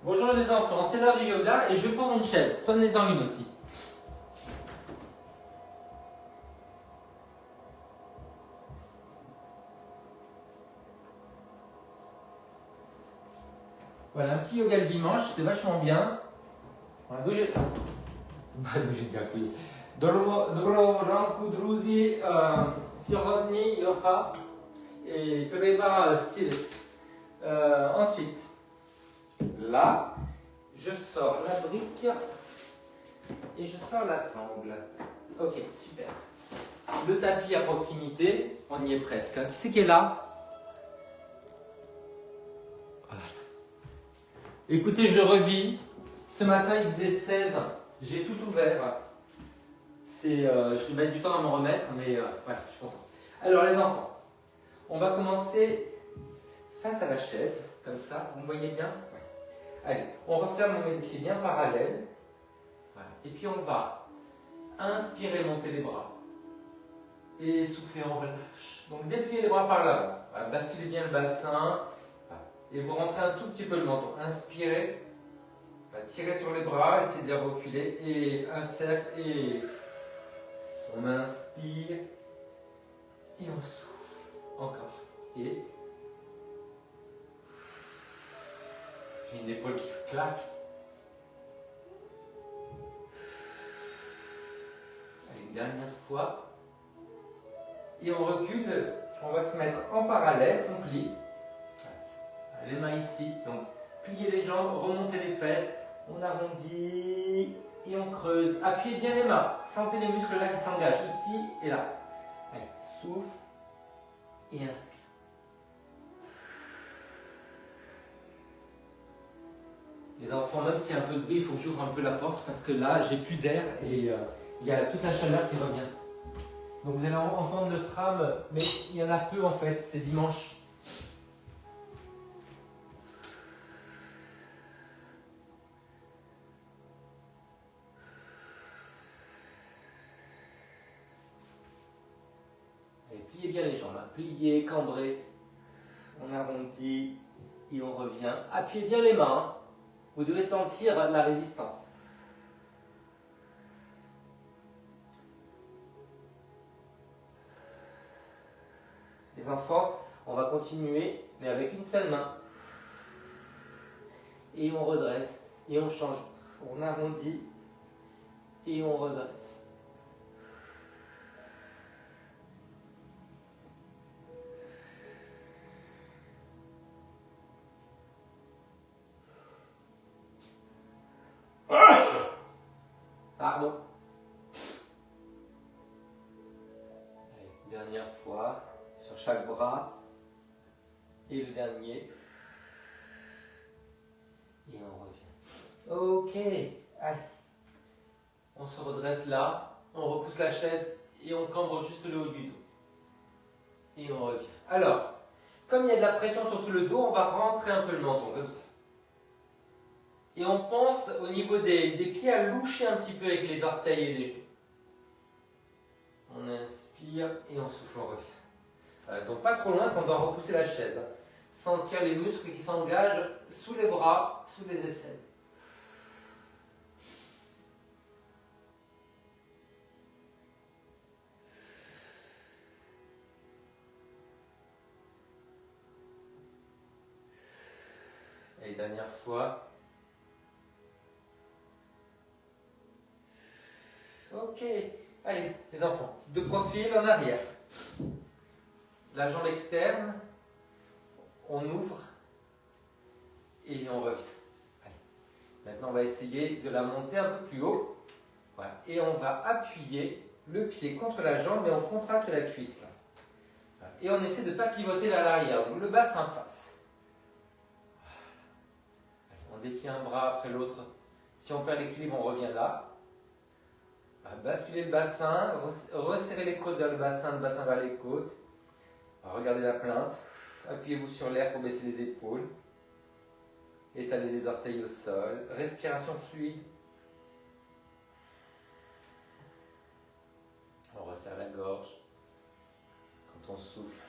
Bonjour les enfants, c'est l'heure du yoga et je vais prendre une chaise. Prenez-en une aussi. Voilà, un petit yoga le dimanche, c'est vachement bien. Voilà, Dobro ranku druzi sirodni yoga et treba stylus. Ensuite, là, je sors la brique et je sors la sangle. Ok, super. Le tapis à proximité, on y est presque. Qui c'est qui est là? Voilà. Écoutez, je revis. Ce matin, il faisait 16. J'ai tout ouvert. Je vais mettre du temps à me remettre, mais voilà, je suis content. Alors, les enfants, on va commencer face à la chaise, comme ça. Vous me voyez bien? Ouais. Allez, on referme, on met les pieds bien parallèles. Voilà. Et puis, on va inspirer, monter les bras. Et souffler, on relâche. Donc, dépliez les bras par l'avant. Voilà, basculez bien le bassin. Voilà. Et vous rentrez un tout petit peu le menton. Inspirez. Tirez sur les bras, essayez de les reculer. Et un cercle. Et on inspire. Et on souffle. Encore. Et j'ai une épaule qui claque. Allez, une dernière fois. Et on recule, on va se mettre en parallèle, on plie. Les mains ici, donc pliez les jambes, remontez les fesses, on arrondit et on creuse. Appuyez bien les mains, sentez les muscles là qui s'engagent, ici et là. Allez, souffle et inspire. Les enfants, même s'il y a un peu de bruit, il faut que j'ouvre un peu la porte parce que là, j'ai plus d'air et il y a toute la chaleur qui revient. Donc vous allez entendre le tram, mais il y en a peu en fait, c'est dimanche. Allez, pliez bien les jambes, hein. Pliez, cambrez, on arrondit et on revient. Appuyez bien les mains, hein. Vous devez sentir la résistance. Les enfants, on va continuer, mais avec une seule main. Et on redresse, et on change. On arrondit, et on redresse. Pardon. Allez, dernière fois, sur chaque bras. Et le dernier. Et on revient. Ok, allez. On se redresse là, on repousse la chaise et on cambre juste le haut du dos. Et on revient. Alors, comme il y a de la pression sur tout le dos, on va rentrer un peu le menton, comme ça. Et on pense au niveau des pieds à loucher un petit peu avec les orteils et les genoux. On inspire et on souffle, on revient. Voilà, donc pas trop loin, ça on doit repousser la chaise. Sentir les muscles qui s'engagent sous les bras, sous les aisselles. Et dernière fois. Ok, allez les enfants, de profil en arrière. La jambe externe, on ouvre et on revient. Allez. Maintenant on va essayer de la monter un peu plus haut. Voilà. Et on va appuyer le pied contre la jambe et on contracte la cuisse là. Voilà. Et on essaie de ne pas pivoter vers l'arrière, donc le bassin face. Voilà. On déplie un bras après l'autre. Si on perd l'équilibre, on revient là. Basculez le bassin, resserrez les côtes vers le bassin vers les côtes. Regardez la plainte, appuyez-vous sur l'air pour baisser les épaules. Étalez les orteils au sol, respiration fluide. On resserre la gorge. Quand on souffle,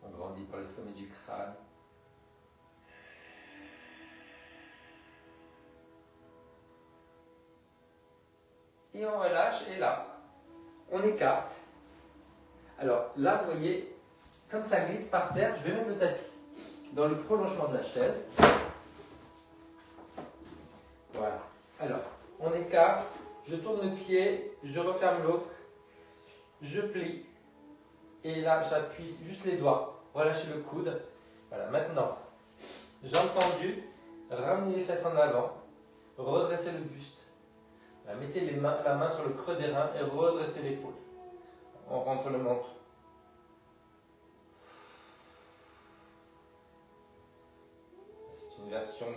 on grandit par le sommet du crâne. et on relâche, et là, on écarte. Alors là, vous voyez, comme ça glisse par terre, je vais mettre le tapis dans le prolongement de la chaise. Voilà. Alors, on écarte, je tourne le pied, je referme l'autre, je plie, et là, j'appuie juste les doigts, relâchez le coude. Voilà, maintenant, jambes tendues, ramenez les fesses en avant, redressez le buste. Voilà, mettez la main sur le creux des reins et redressez l'épaule. On rentre le menton. C'est une version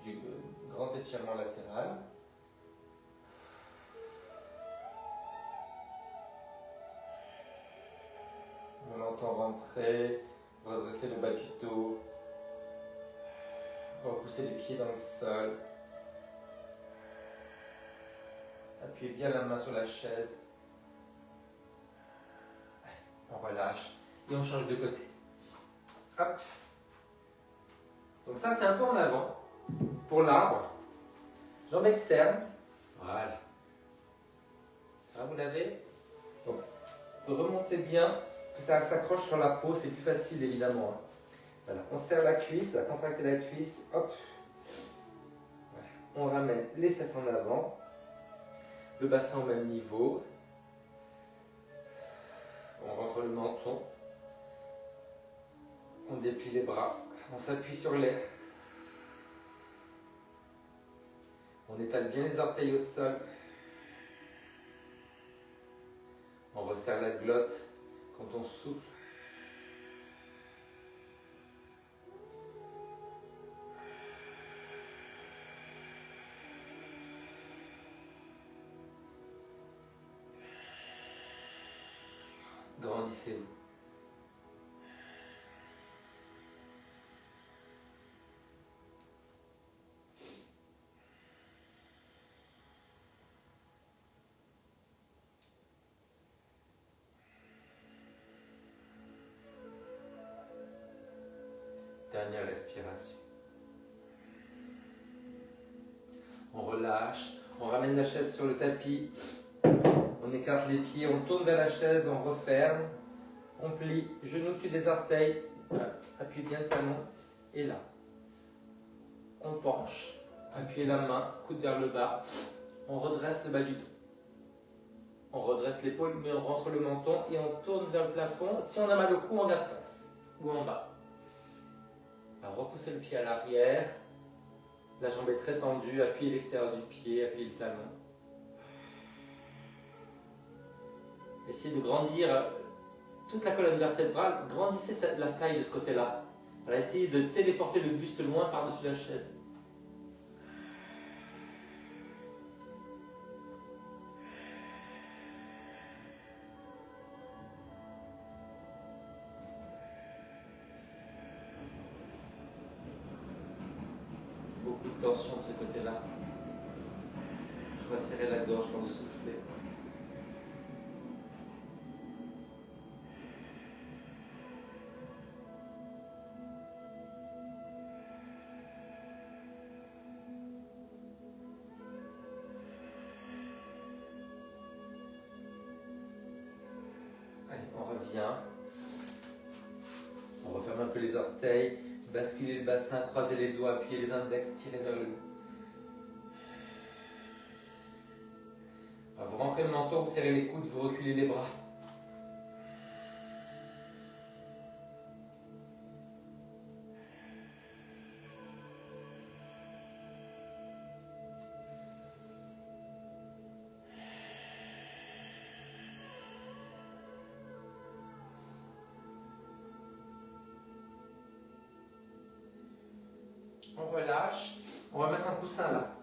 du grand étirement latéral. Le menton rentré, redressez le bas du dos, repoussez les pieds dans le sol. Appuyez bien la main sur la chaise. On relâche et on change de côté. Hop. Donc ça, c'est un peu en avant pour l'arbre. Jambes externes. Voilà. Là, vous l'avez. Donc, remontez bien, que ça s'accroche sur la peau, c'est plus facile évidemment. Hein. Voilà. On serre la cuisse, contractez la cuisse. Hop. Voilà. On ramène les fesses en avant. Le bassin au même niveau. On rentre le menton. On déplie les bras. On s'appuie sur l'air. On étale bien les orteils au sol. On resserre la glotte quand on souffle. Grandissez-vous. Dernière respiration. On relâche, on ramène la chaise sur le tapis, on écarte les pieds, on tourne vers la chaise, on referme, on plie, genoux dessus des orteils, appuyez bien le talon, et là, on penche, appuyez la main, coude vers le bas, on redresse le bas du dos. On redresse l'épaule, mais on rentre le menton et on tourne vers le plafond. Si on a mal au cou, on garde face ou en bas. Alors, repoussez le pied à l'arrière. La jambe est très tendue. Appuyez l'extérieur du pied, appuyez le talon. Essayez de grandir toute la colonne vertébrale. Grandissez la taille de ce côté-là. Voilà, essayez de téléporter le buste loin par-dessus la chaise. Beaucoup de tension de ce côté-là. Resserrez la gorge quand vous soufflez. Allez, on revient. On referme un peu les orteils. Basculez le bassin, croisez les doigts, appuyez les index, tirez vers le haut. Alors, vous rentrez le menton, vous serrez les coudes, vous reculez les bras. On relâche, on va mettre un coussin là,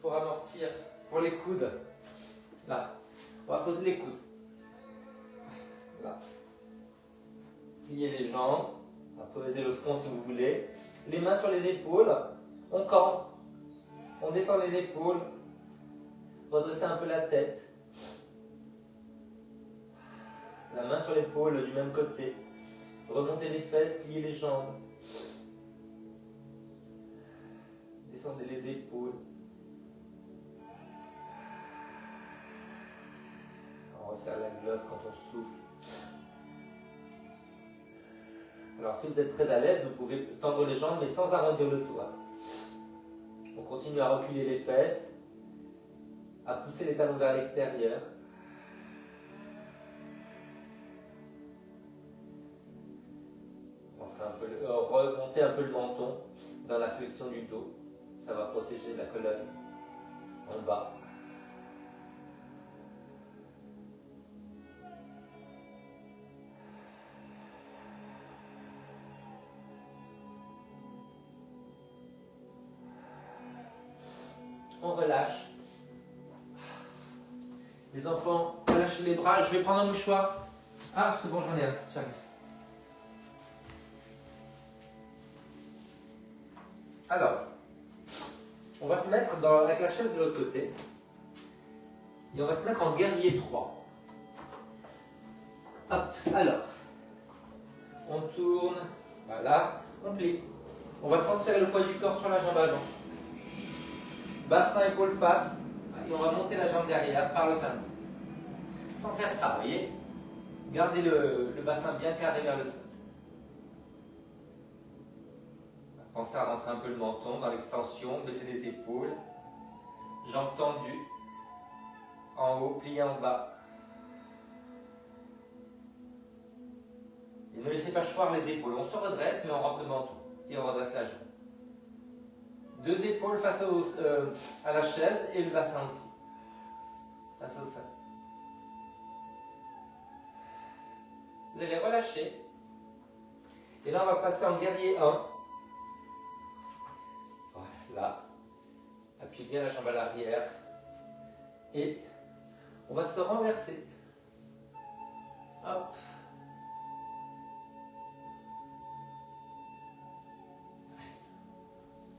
pour amortir, pour les coudes, là, on va poser les coudes, là, pliez les jambes, on va poser le front si vous voulez, les mains sur les épaules, on campe, on descend les épaules, redressez un peu la tête, la main sur l'épaule du même côté, remontez les fesses, pliez les jambes. Descendez les épaules. glotte quand on souffle. Alors si vous êtes très à l'aise, vous pouvez tendre les jambes mais sans arrondir le dos. On continue à reculer les fesses, à pousser les talons vers l'extérieur. Remonter un peu le menton dans la flexion du dos. Ça va protéger la colonne en bas. On relâche. Les enfants, relâchez les bras. Je vais prendre un mouchoir. Ah, c'est bon, j'en ai un. J'arrive. Alors, on va se mettre avec la chaise de l'autre côté. Et on va se mettre en guerrier 3. Hop, alors. On tourne. Voilà. On plie. On va transférer le poids du corps sur la jambe avant. Bassin, épaule, face. Et on va monter la jambe derrière par le talon. Sans faire ça, vous voyez. Gardez le bassin bien carré vers le sol. Pensez à rentrer un peu le menton dans l'extension, baisser les épaules. Jambes tendues. En haut, pliées en bas. Et ne laissez pas choir les épaules. On se redresse, mais on rentre le menton. Et on redresse la jambe. Deux épaules face à la chaise et le bassin aussi. Face au sol. Vous allez relâcher. Et là, on va passer en guerrier 1. Voilà. Appuyez bien la jambe à l'arrière. Et on va se renverser. Hop.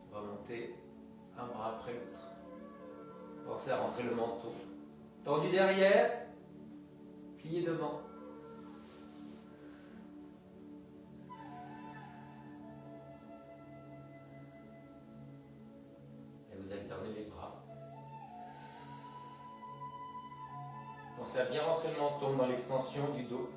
On va monter un bras après l'autre. Pensez à rentrer le menton. Tendu derrière. Plié devant. Vous alternez les bras. Pensez à bien rentrer le menton dans l'extension du dos.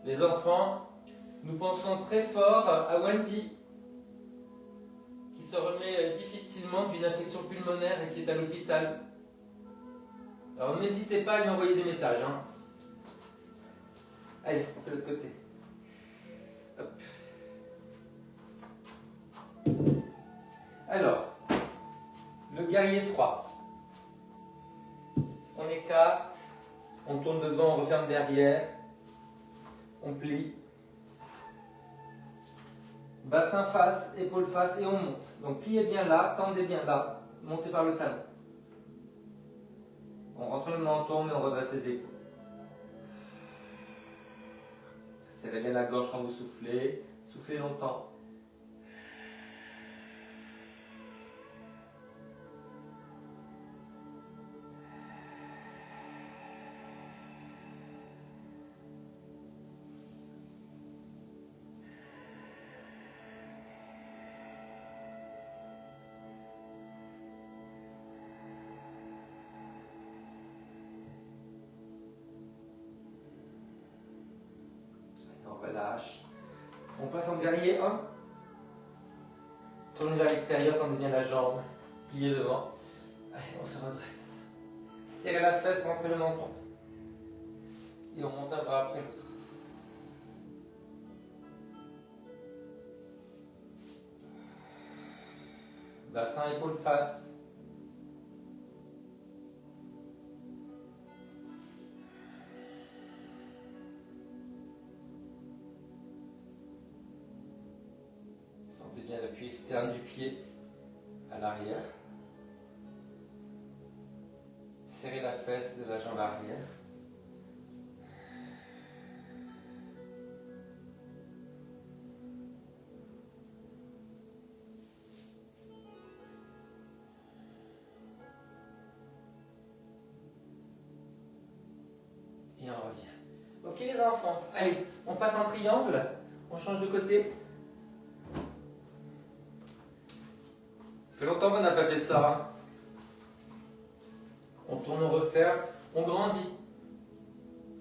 Les enfants, nous pensons très fort à Wendy, qui se remet difficilement d'une infection pulmonaire et qui est à l'hôpital. Alors n'hésitez pas à lui envoyer des messages. Allez, on fait l'autre côté. Hop. Alors, le guerrier 3. On écarte, on tourne devant, on referme derrière, on plie. Bassin face, épaule face et on monte. Donc pliez bien là, tendez bien là, montez par le talon. On rentre le menton mais on redresse les épaules. Serrez bien la gorge quand vous soufflez, soufflez longtemps. Relâche. On passe en guerrier 1. Tournez vers l'extérieur, tendez bien la jambe. Pliez devant. Allez, on se redresse. Serrez la fesse, rentrez le menton. Et on monte un bras après l'autre. Bassin, épaule, face. Sentez bien l'appui externe du pied à l'arrière. Serrez la fesse de la jambe arrière. Et on revient. Ok les enfants, allez, on passe en triangle, on change de côté. Ça fait longtemps qu'on n'a pas fait ça. Hein. On tourne, on referme, on grandit.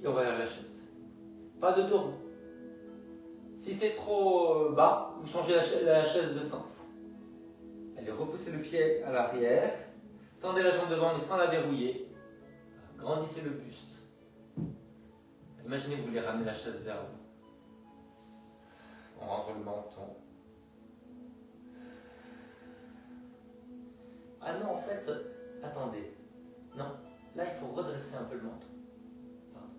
Et on va vers la chaise. Pas de tour. Si c'est trop bas, vous changez la chaise de sens. Allez, repoussez le pied à l'arrière. Tendez la jambe devant mais sans la verrouiller. Grandissez le buste. Imaginez que vous voulez ramener la chaise vers vous. On rentre le menton. Ah non, en fait, attendez. Non, là il faut redresser un peu le menton. Pardon.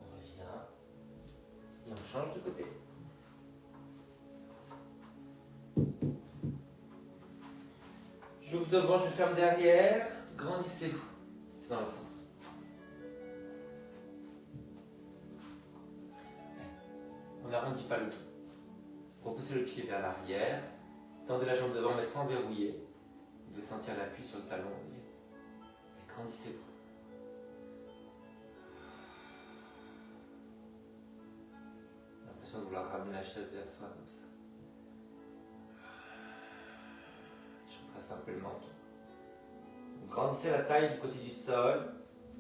On revient et on change de côté. J'ouvre devant, je ferme derrière. Grandissez-vous. C'est dans l'autre sens. On n'arrondit pas le dos. Repoussez le pied vers l'arrière. Tendez la jambe devant mais sans verrouiller. Vous devez sentir l'appui sur le talon. Et grandissez-vous. L'impression de vouloir ramener la chaise vers soi comme ça. Un peu le menton. Grandissez la taille du côté du sol,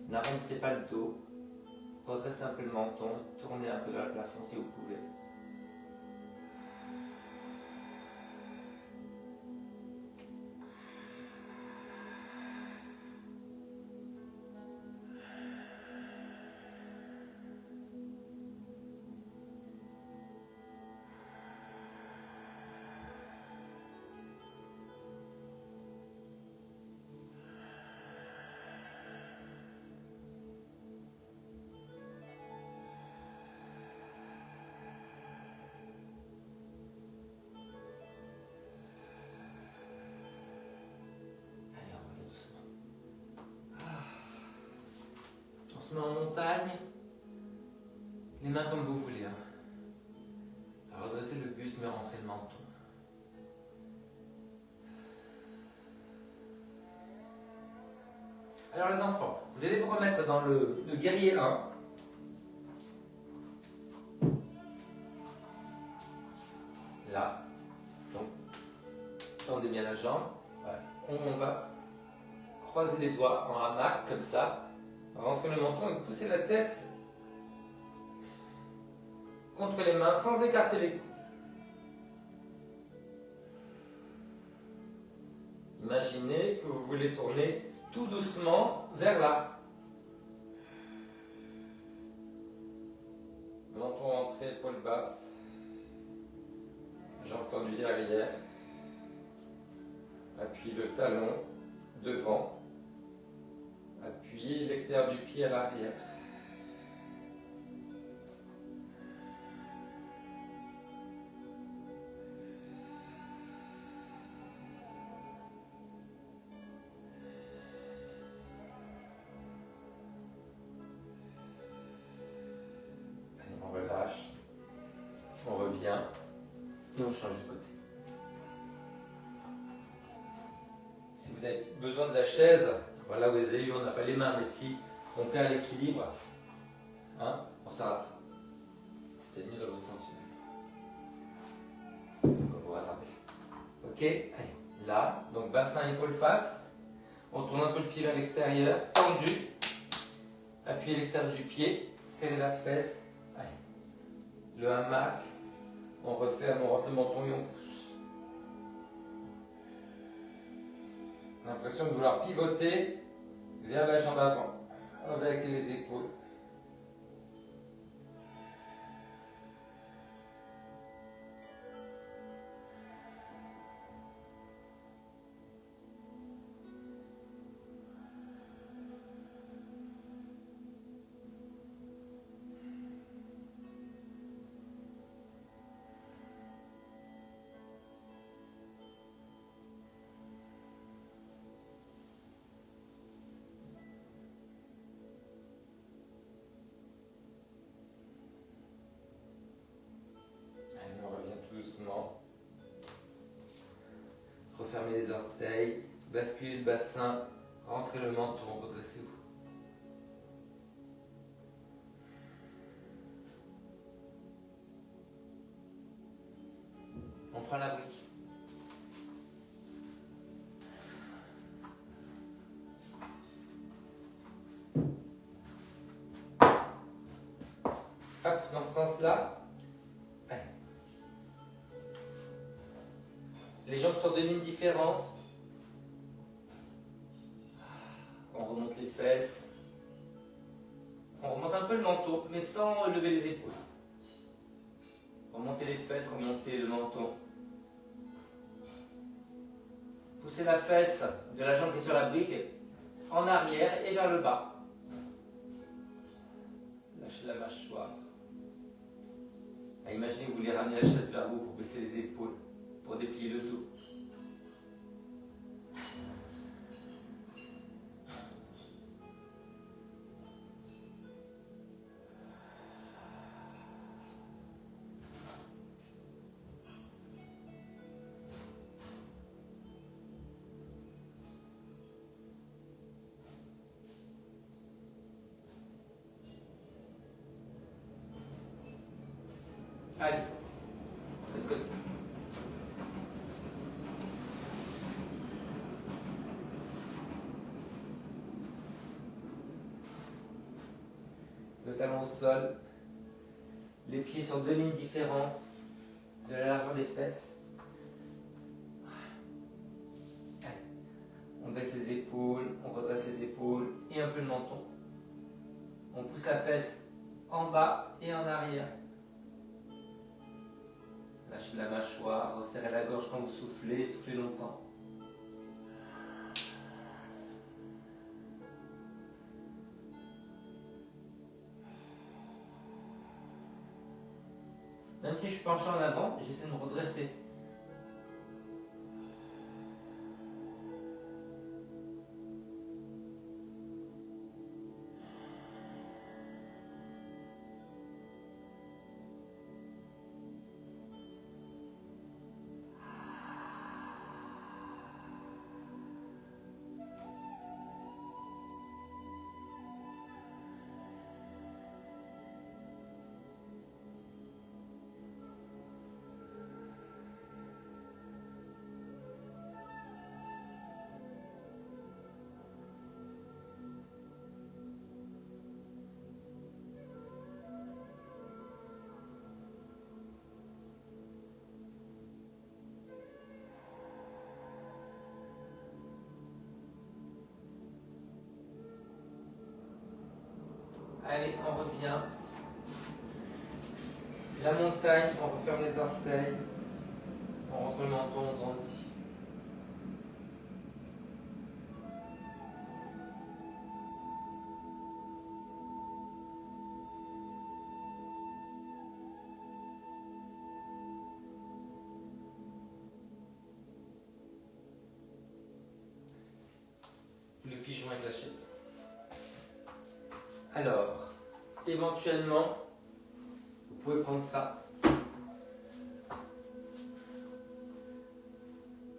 n'arrondissez pas le dos, redressez un peu le menton, tournez un peu vers le plafond si vous pouvez. En montagne, les mains comme vous voulez. Hein. Redressez le buste mais rentrez le menton. Alors les enfants, vous allez vous remettre dans le guerrier 1. Là. Donc, tendez bien la jambe. Voilà. On va croiser les doigts en hamac comme ça. Rentrez le menton et poussez la tête contre les mains sans écarter les coudes. Imaginez que vous voulez tourner tout doucement vers là. Menton rentré, épaule basse. Jambe tendue derrière. Appuyez le talon devant. Appuyez l'extérieur du pied à l'arrière. Allez, on relâche. On revient et on change de côté. Si vous avez besoin de la chaise, voilà, vous avez vu, on n'a pas les mains, mais si on perd l'équilibre, hein, on s'arrête. C'était mieux dans l'autre sens. On va rattraper. Ok, allez, là, donc bassin, épaule, face. On tourne un peu le pied vers l'extérieur, tendu. Appuyez l'extérieur du pied, serrez la fesse. Allez, le hamac. On referme, on rentre le menton et on pousse. L'impression de vouloir pivoter vers la jambe avant, avec les épaules. Basculez le bassin, rentrez le menton, redressez-vous. On prend la brique. Hop, dans ce sens-là. Ouais. Les jambes sont de lignes différentes. On remonte les fesses. On remonte un peu le menton, mais sans lever les épaules. Remontez les fesses, remontez le menton. Poussez la fesse de la jambe qui est sur la brique en arrière et vers le bas. Lâchez la mâchoire. Imaginez que vous voulez ramener la chaise vers vous pour baisser les épaules, pour déplier le dos. Allez, de l'autre côté. Le talon au sol. Les pieds sur deux lignes différentes de la largeur des fesses. Allez. On baisse les épaules, on redresse les épaules et un peu le menton. On pousse la fesse en bas et en arrière. Lâchez la mâchoire, resserrez la gorge quand vous soufflez, soufflez longtemps. Même si je suis penché en avant, j'essaie de me redresser. Allez, on revient. La montagne, on referme les orteils. On rentre le menton, on grandit. Le pigeon avec la chaise. Alors, éventuellement, vous pouvez prendre ça.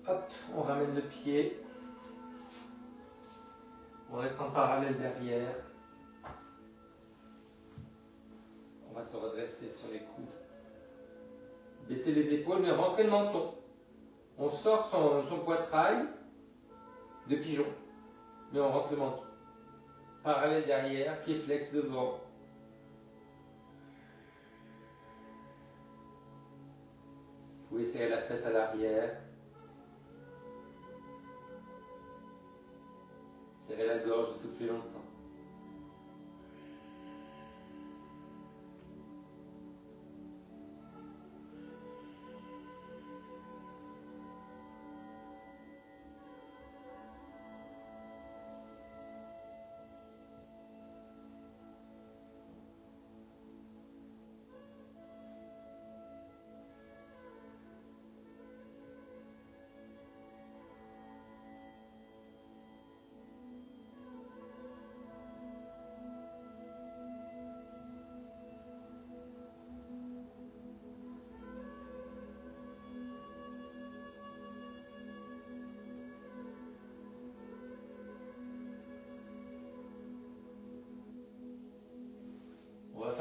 Hop, on ramène le pied. On reste en parallèle derrière. On va se redresser sur les coudes. Baissez les épaules, mais rentrez le menton. On sort son poitrail de pigeon, mais on rentre le menton. Parallèle derrière, pied flex devant. Vous pouvez serrer la fesse à l'arrière. Serrez la gorge et soufflez longtemps.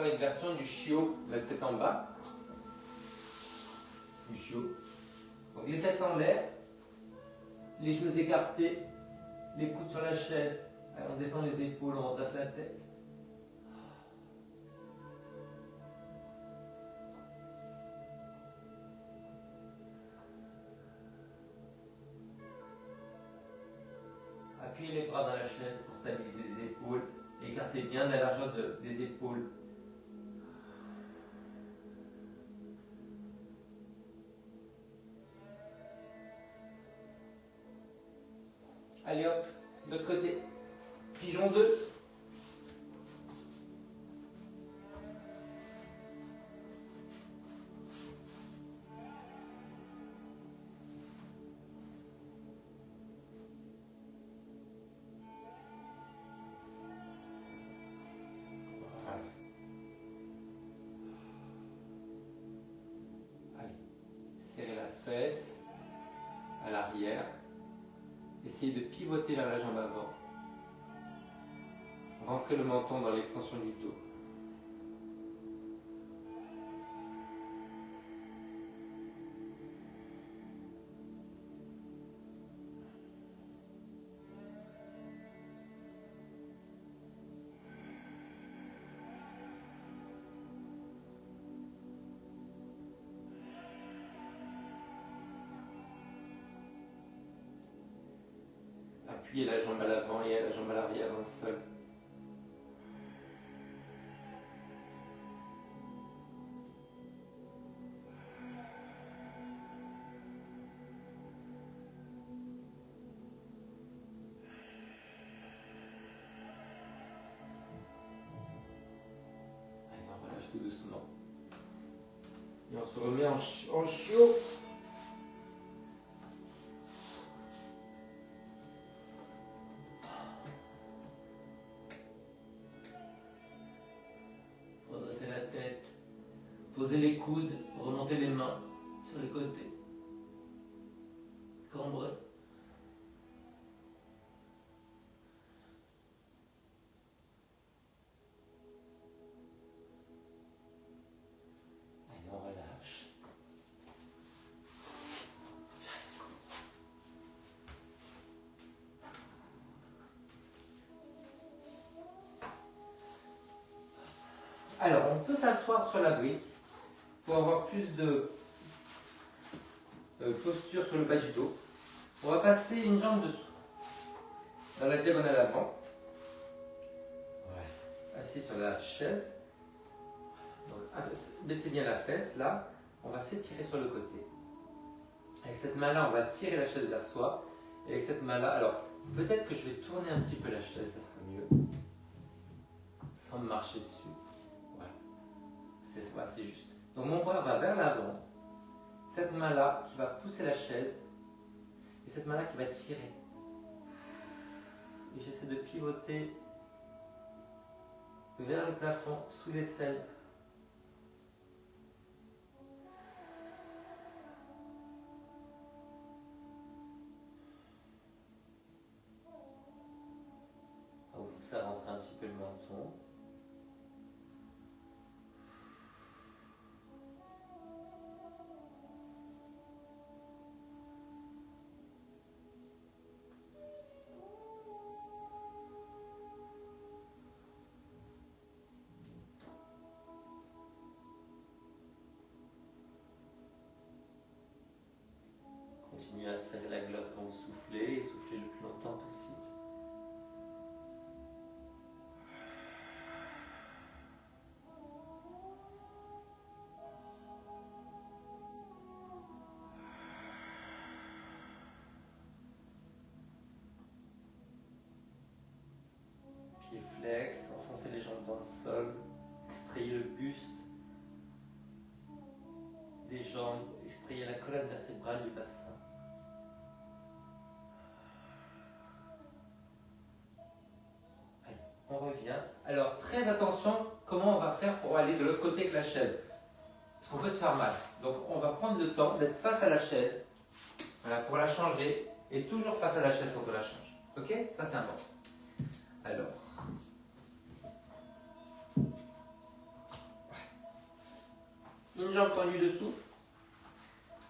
faire une version du chiot, la tête en bas. Du chiot. Donc les fesses en l'air, les genoux écartés, les coudes sur la chaise. Allez, on descend les épaules, on redresse la tête. Appuyez les bras dans la chaise pour stabiliser les épaules. Écartez bien la largeur des épaules. Allez hop, de l'autre côté. Pigeon 2. À l'arrière, essayez de pivoter vers la jambe avant, rentrez le menton dans l'extension du dos. Appuyez la jambe à l'avant et la jambe à l'arrière dans le sol. Allez, on relâche tout doucement. Et on se remet en chiot. Posez les coudes, remontez les mains sur les côtés. Cambrez. Allez, on relâche. Alors, on peut s'asseoir sur la brique pour avoir plus de posture sur le bas du dos. On va passer une jambe dessous, dans la diagonale avant. Ouais. Assis sur la chaise. Donc, baissez bien la fesse, là. On va s'étirer sur le côté. Avec cette main-là, on va tirer la chaise vers soi. Et avec cette main-là, alors, peut-être que je vais tourner un petit peu la chaise, ça sera mieux. Sans marcher dessus. Voilà. C'est juste. Donc mon bras va vers l'avant, cette main-là qui va pousser la chaise, et cette main-là qui va tirer. Et j'essaie de pivoter vers le plafond, sous l'aisselle. On va pousser à rentrer un petit peu le menton. Continuez à serrer la glotte quand vous soufflez et soufflez le plus longtemps possible. Pieds flex, enfoncez les jambes dans le sol, extrayez le buste des jambes, extrayez la colonne vertébrale du bassin. On revient. Alors, très attention, comment on va faire pour aller de l'autre côté que la chaise. Parce qu'on peut se faire mal. Donc, on va prendre le temps d'être face à la chaise, voilà, pour la changer, et toujours face à la chaise quand on la change. Ok? Ça, c'est important. Alors, Une jambe tendue dessous,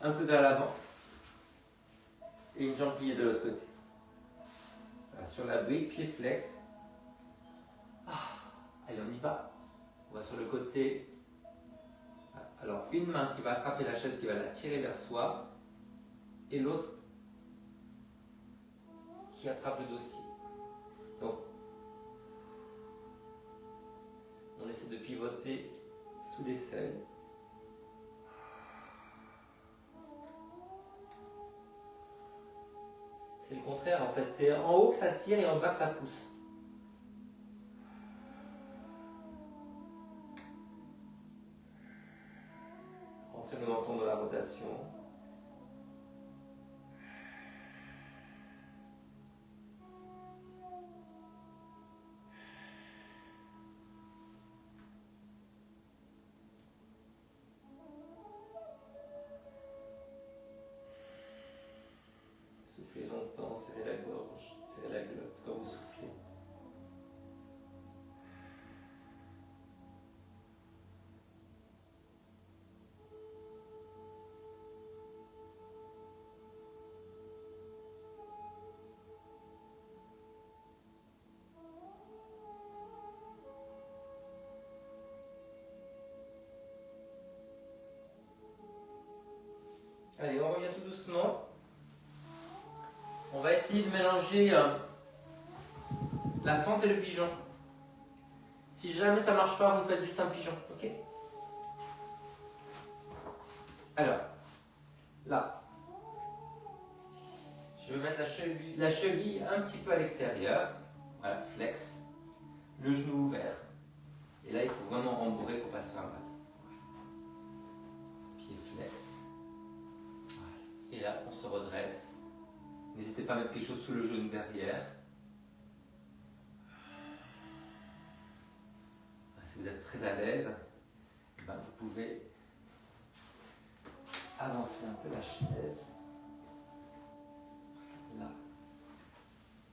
un peu vers l'avant. Et une jambe pliée de l'autre côté. Voilà, sur la brique, pied flex. Allez, on y va. On va sur le côté. Alors, une main qui va attraper la chaise, qui va la tirer vers soi. Et l'autre qui attrape le dossier. Donc, on essaie de pivoter sous l'aisselle. C'est le contraire en fait. C'est en haut que ça tire et en bas que ça pousse. Rentrez le menton dans la rotation. Soufflez longtemps, serrez la gorge, serrez la glotte quand vous soufflez. Allez, on revient tout doucement. On va essayer de mélanger la fente et le pigeon. Si jamais ça ne marche pas, vous faites juste un pigeon, ok? Alors, là, je vais mettre la cheville un petit peu à l'extérieur. Voilà, flex. Le genou ouvert. Et là, il faut vraiment rembourrer pour ne pas se faire mal. Pied flex. Voilà. Et là, on se redresse. N'hésitez pas à mettre quelque chose sous le genou derrière. Si vous êtes très à l'aise, vous pouvez avancer un peu la chaise. Là.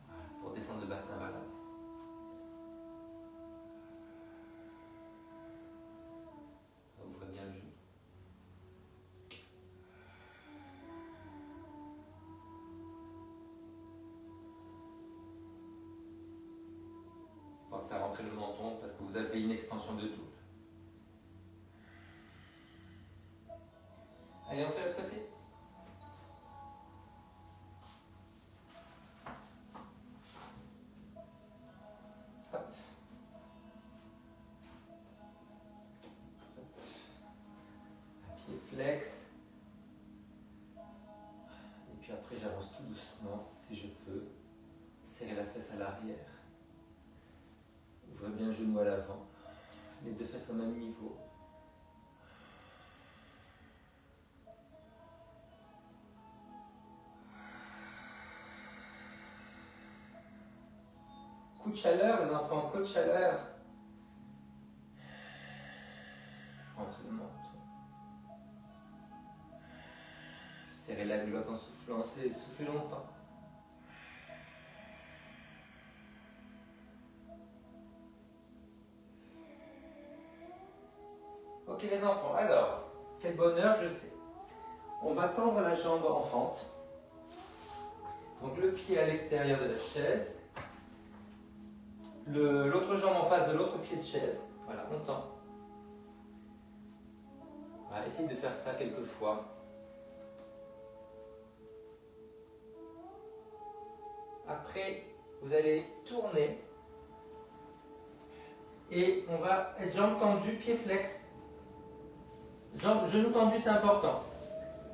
Voilà, pour descendre le bassin vers l'avant. Ouvrez bien le genou. Pensez à rentrer le menton parce que vous avez une extension de double. Allez, on fait l'autre côté. Hop. Un pied flex. Et puis après, j'avance tout doucement, si je peux. Serrer la fesse à l'arrière. Ouvrez bien le genou à l'avant. Les deux fesses au même niveau. Coup de chaleur, les enfants, coup de chaleur. Rentrez le menton. Serrez la glotte en soufflant, soufflez longtemps. Ok les enfants, alors, quel bonheur, je sais. On va tendre la jambe en fente. Donc le pied à l'extérieur de la chaise. L'autre jambe en face de l'autre pied de chaise. Voilà, on tend. Voilà, essayez de faire ça quelques fois. Après, vous allez tourner. Et on va être jambes tendues, pied flex. Genou tendu, c'est important.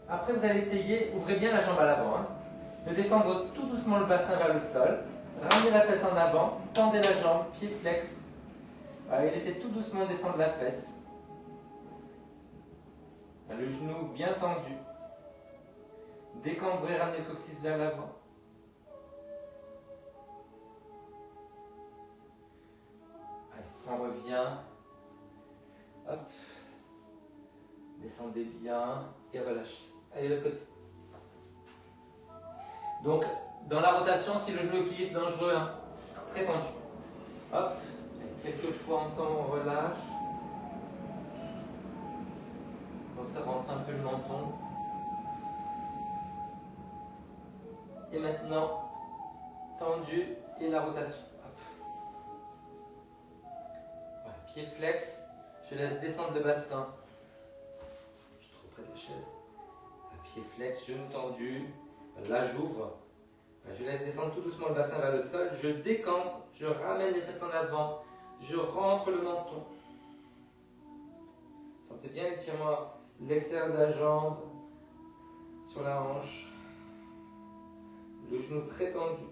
Après, vous allez essayer, ouvrez bien la jambe à l'avant, de descendre tout doucement le bassin vers le sol. Ramenez la fesse en avant, tendez la jambe, pied flex. Voilà, et laissez tout doucement descendre la fesse. Le genou bien tendu. Décambrez, ramenez le coccyx vers l'avant. Allez, on revient. Hop. Descendez bien et relâchez. Allez, de l'autre côté. Donc, dans la rotation, si le genou est plié, c'est dangereux. Très tendu. Hop. Et quelques fois on tend, on relâche. Pensez à rentrer un peu le menton. Et maintenant, tendu et la rotation. Hop. Voilà, pied flex. Je laisse descendre le bassin. Je suis trop près de la chaise. Pied flex, genou tendu. Là, j'ouvre. Je laisse descendre tout doucement le bassin vers le sol. Je décambre. Je ramène les fesses en avant. Je rentre le menton. Sentez bien l'étirement, l'extérieur de la jambe sur la hanche. Le genou très tendu.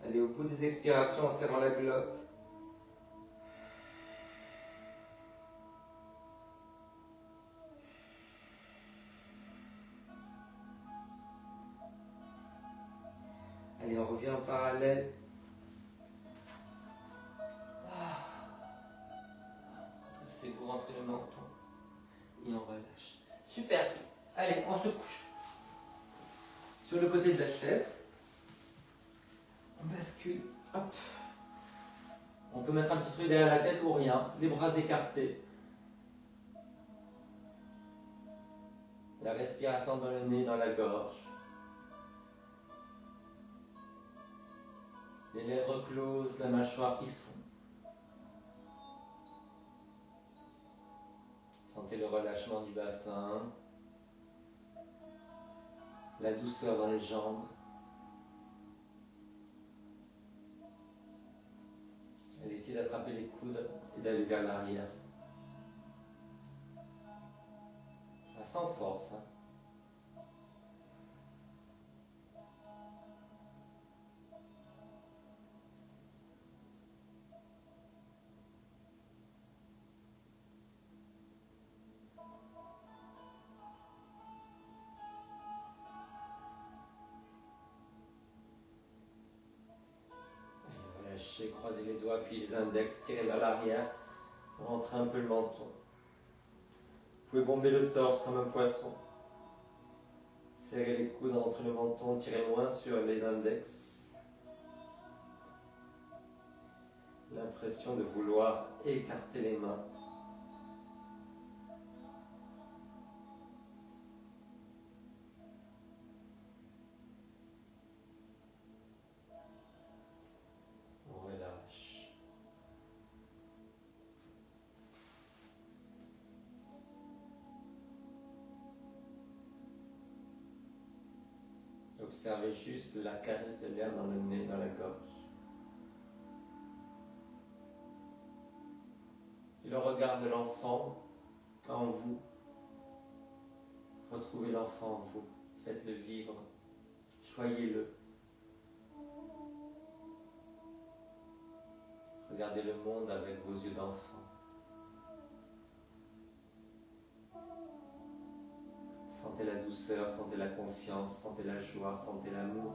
Allez au bout des expirations en serrant la glotte. Allez, on revient en parallèle. C'est pour rentrer le menton. Et on relâche. Super. Allez, on se couche. Sur le côté de la chaise. On bascule. Hop. On peut mettre un petit truc derrière la tête ou rien. Les bras écartés. La respiration dans le nez, dans la gorge. Les lèvres closes, la mâchoire qui fond. Sentez le relâchement du bassin. La douceur dans les jambes. Allez essayer d'attraper les coudes et d'aller vers l'arrière. Sans force. Hein. Relâchez, croisez les doigts, puis les index, tirez vers l'arrière, rentrez un peu le menton. Vous pouvez bomber le torse comme un poisson. Serrez les coudes entre le menton, tirez loin sur les index. L'impression de vouloir écarter les mains. On relâche. Observez juste la caresse de l'air dans le nez, dans la gorge. Et le regard de l'enfant en vous. Retrouvez l'enfant en vous. Faites-le vivre. Choyez-le. Regardez le monde avec vos yeux d'enfant. Sentez la douceur, sentez la confiance, sentez la joie, sentez l'amour.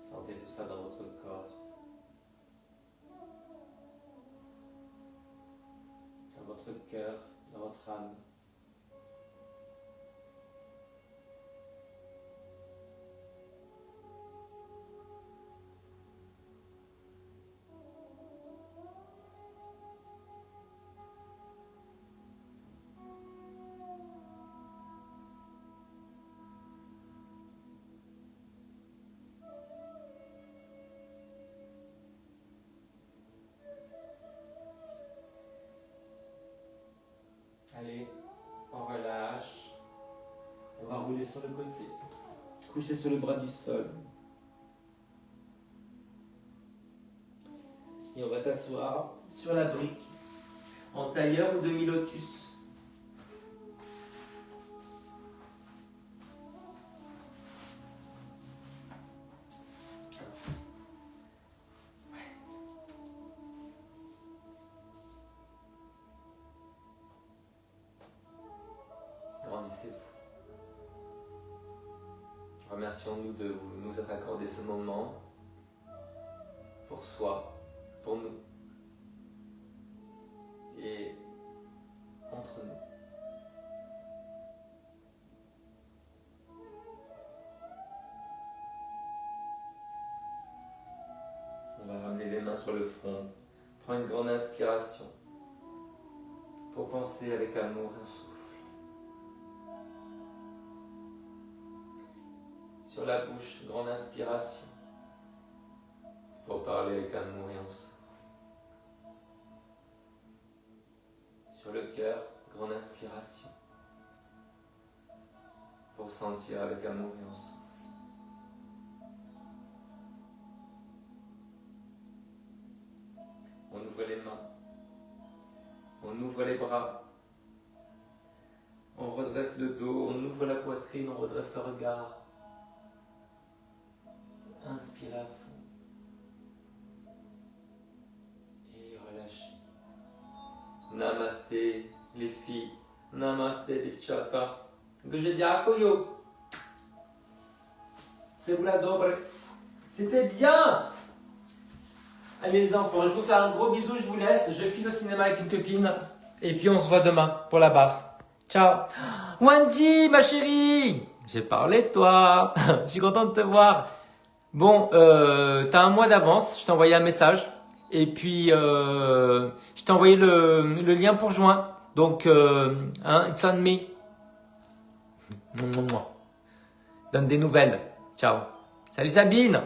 Sentez tout ça dans votre corps, dans votre cœur, dans votre âme. Allez, on relâche. On va rouler sur le côté. Coucher sur le bras du sol. Et on va s'asseoir sur la brique, en tailleur ou demi-lotus. Remercions-nous de nous être accordé ce moment pour soi, pour nous et entre nous. les mains sur le front. Prends une grande inspiration pour penser avec amour un souffle. Sur la bouche, grande inspiration pour parler avec amour et un souffle. Sur le cœur, grande inspiration pour sentir avec amour et un souffle. On ouvre les mains, on ouvre les bras, on redresse le dos, on ouvre la poitrine, on redresse le regard. Inspirez à fond et relâchez. Namasté les filles, namasté les chata. Дуже дякую. C'est la dobre. C'était bien. Allez les enfants, je vous fais un gros bisou, je vous laisse. Je file au cinéma avec une copine. Et puis on se voit demain pour la barre. Ciao. Wendy, ma chérie. J'ai parlé de toi. Je suis content de te voir. Bon, t'as un mois d'avance. Je t'ai envoyé un message. Et puis, je t'ai envoyé le lien pour juin. Donc, it's on me. Donne des nouvelles. Ciao. Salut Sabine.